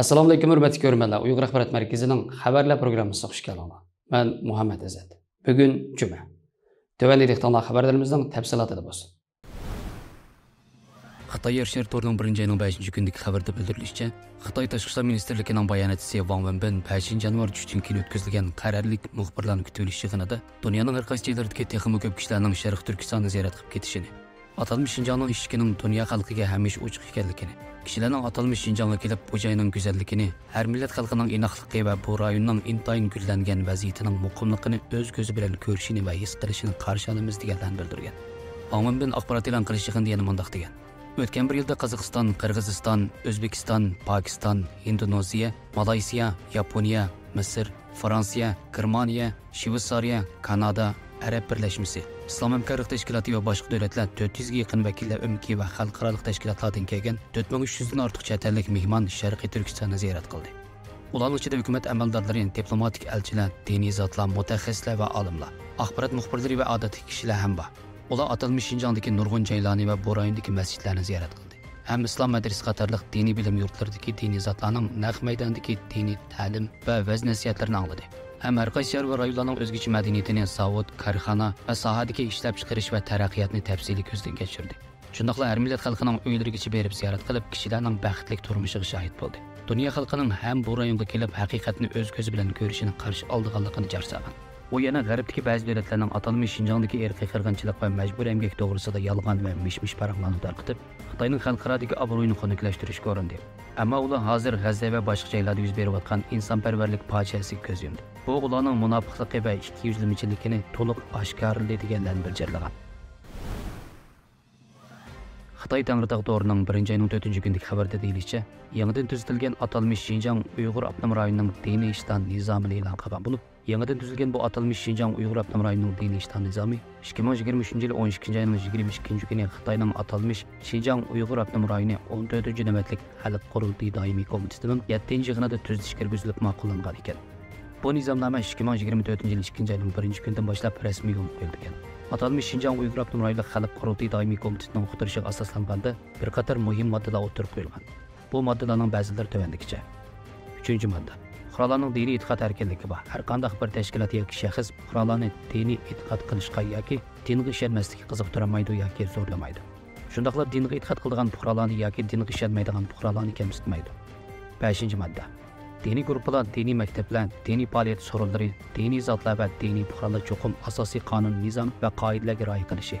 Assalomu alaykum hurmatli ko'ruvchilar. Uyg'ur axborot markazining xabarlar programmasiga xush kelibsiz. Men Muhammad Azat. Bugun juma. Tövəndəki xabarlarımızın təfsilatı bo'lsin. Xitoy yer shari to'rining 1-ayning 5 kundagi xabarda bildirilishicha, Xitoy Tashqi ishlar ministrligining bayonotchisi Wang Wenbin 5 yanvar 3-dan keyin o'tkazilgan qarorlik muxbirlarning kutilish yig'inida dunyoning har qaysi joylaridagi texnik ko'p kishilarning Sharq Turkistonni ziyorat qilib ketishini, atalmish Şinjanning ishchining dunyo xalqiga hamisha ochiq ekanligini, kishilarning atalmish Şinjanga kelib bu joyning go'zalligini, har millat xalqining inoqligi va bu rayonning intayin gullangan vaziyatining muqimligini o'z ko'zi bilan ko'rishini va his qilishini qarshi olamiz deganlarni bildirgan. Wang Wenbin axborot e'lon qilish yig'inida yana mundaq degan: O'tgan bir yilda Qozog'iston, Qirg'iziston, O'zbekiston, Pokiston, Indoneziya, Malayziya, Yaponiya, Misr, Fransiya, Germaniya, Shveysariya, Kanada, Arab birlashmasi, Islom hamkorlik tashkiloti va boshqa davlatlar 400 ga yaqin vakillar umki va xalqaro tashkilotlardan kelgan 4300 dan ortiq chet ellik mehmon Sharqiy Turkistonni ziyorat qildi. Ularning ichida hukumat amaldorlari, diplomatik elchilar, diniy zotlar, mutaxassislar va olimlar, axborot muxbirlari va odatiy kishilar ham bor. Ular atalmish Şinjandagi nurg'un joylarni va bu rayondagi masjidlarni ziyorat qildi. Ham islom madrasa qatorliq diniy bilim yurtlaridagi diniy zotlarning naq maydondagi diniy ta'lim va vaz nasihatlarini angladi. Ham har qaysi shahar va rayonlarning o'zgacha madaniyatini, zavod, korxona va sohadagi ishlab chiqarish va taraqqiyotni tafsiliy ko'zdan kechirdi. Shundaqla har millat xalqining uylarigacha berib ziyorat qilib, kishilarning baxtli turmushiga shahid bo'ldi. Dunyo xalqining ham bu rayonga kelib haqiqatni o'z ko'zi bilan ko'rishini qarshi oldiganligini jarsagan. O yana g'arbdagi ba'zi davlatlarning atalmish Şinjandagi irqiy qirg'inchilik va majburiy emgak to'g'risida yolg'on va mish-mish paraqlarni tarqatib, Xitoyning xalqarodagi obro'yini xunuklaştirishga urindi. Ammo ular hozir G'azza va boshqa joylarda yuz berayotgan insonparvarlik fojiasiga ko'z yumdi. Bu ularning munofiqligi va ikkiyuzlamachiligini to'liq oshkorladi deganlarni bildirgan. Xitoy Tangritog' to'rining 1-ayning 4-kundagi xabarda deyilishicha, yangidan tuzitilgan atalmish Şinjan Uyg'ur avtonom rayonining diniy ishdan nizomini e'lon qilgan bo'lib, yangidan tuzilgan bu atalmish Şinjan Uyg'ur avtonom rayonining diniy ishdan nizomi 2023-yil 12-ayning 22-kuni Xitoyning atalmish Şinjan Uyg'ur avtonom rayoni 14-navbatlik xalq qurultiyi doimiy komitetining 7-yig'inida tuzilish kirgizilib ma'qullangan ekan. Bu nizomnoma 2024-yil 2-ayning 1-kunidan boshlab rasmiy yo'l qo'yilgan. Atalmish Şinjan Uyg'ur avtonom rayoni xalq qurultiyi doimiy komitetining uqtirishiga asoslanganda bir qator muhim moddalar o'tirib qo'yilgan. Bu moddalarning ba'zilari tovandikicha. 3-modda. Fuqarolarning diniy e'tiqod erkinligi bor. Har qanday bir tashkilot yoki shaxs fuqarolarni diniy e'tiqod qilishga yoki dinga ishonmaslikka qiziqtirmaydi yoki zo'rlamaydi. Shundaqla dinga e'tiqod qilgan fuqarolarni yoki dinga ishonmaydigan fuqarolarni kamsitmaydi. 5-modda. Diniy guruhlar, diniy maktablar, diniy faoliyat so'rovlari, diniy zotlar va diniy fuqarolar cho'qim asosiy qonun, nizom va qoidalarga rioya qilishi,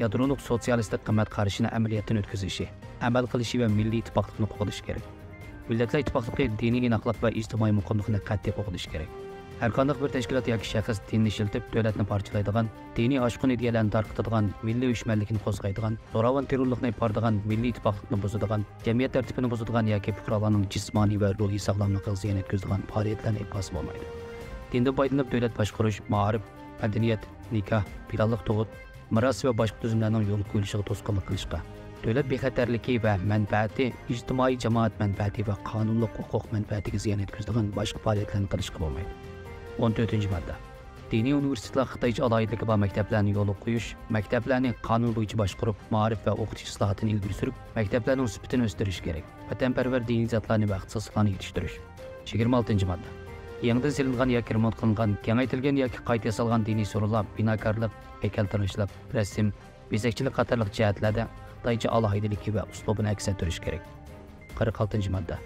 yadrolik sotsialistik qimmat qarashini amaliyotdan o'tkazishi, amal qilishi va milliy ittifoqlikni qo'g'dish kerak. Millatlar ittifoqligi diniy inoqlik va ijtimoiy muqimlikni qat'iy qo'g'dish kerak. Har qanday bir tashkilot yoki shaxs dinni ishiltib, davlatni parchalaydigan, diniy oshqun ideyalarni tarqatadigan, milliy uyushmanlikni qo'zg'aydigan, zo'ravon terrorlikni ipordigan, milliy ittifoqlikni buzadigan, jamiyat tartibini buzadigan yoki fuqarolarning jismoniy va ruhiy sog'lomligiga ziyon yetkazadigan faoliyatlarni ifosa bo'lmaydi. Dindan foydalanib davlat boshqarish, ma'rif, madaniyat, nikoh, planliq tug'ut, miros va boshqa tuzumlarning yo'l qo'yilishiga to'sqinlik qilishga, davlat bexatarligi va manfaati, ijtimoiy jamoat manfaati va qonunli huquq manfaatiga ziyon yetkazadigan boshqa faoliyatlarni qilishga bo'lmaydi. 14-modda. Diniy universitetlar Xitoycha alohidligi bor maktablarni yo'lga qo'yish, maktablarni qonun bo'yicha boshqarib, ma'rif va o'qitish islohotini ilgari surib, maktablarning sifatini o'stirish kerak. Vatanparvar diniy zotlarni va ixtisoslarni yetishtirish. 26-modda. Yangidan silingan yoki remont qilingan, kengaytirilgan yoki qayta yasalgan diniy so'rovlar, binokorlik, haykaltaroshlik, rasm, bezakchilik qatorliq jihatlarda Xitoycha alohidligi va uslubini aks ettirish kerak. 46-modda.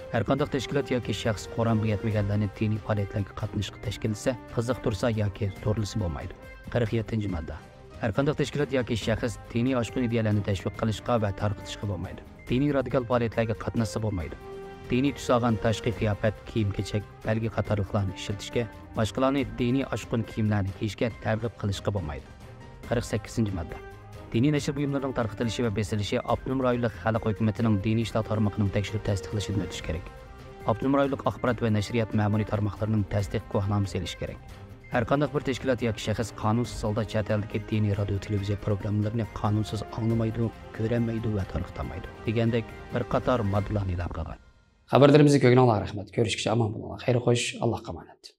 Har qanday tashkilot yoki shaxs Qur'onga yetmaganlarni diniy faoliyatlarga qatnashishga tashkillatsa, qiziqtirsa yoki zo'rlasa bo'lmaydi. 47-modda. Har qanday tashkilot yoki shaxs diniy oshqun ideyalarni tashviq qilishga va tarqatishga bo'lmaydi. Diniy radikal faoliyatlarga qatnashsa bo'lmaydi. Diniy tus olgan tashqi qiyofat, kiyim-kechak, belgi qatorliqlarni ishlatishga, boshqalarni diniy oshqun kiyimlarni kiyishga targ'ib qilishga bo'lmaydi. 48-modda. Diniy nashr buyumlarining tarqatilishi va besilishi avtonom rayonlik xalq hukumatining diniy ishlar tarmoqining tekshirib tasdiqlashidan o'tish kerak. Avtonom rayonlik axborot va nashriyat ma'muriy tarmoqlarining tasdiq guvohnomasi olish kerak. Har qanday bir tashkilot yoki shaxs qonunsiz holda chet eldagi diniy radio televiziya programmalarini qonunsiz anglamaydi, ko'rolmaydi va tarqatamaydi degandek bir qator moddalarni e'lon qilgan. Xabarlarimizni ko'rganlarga rahmat. Ko'rishguncha omon bo'linglar. Xayr xo'sh, Allohga omonat.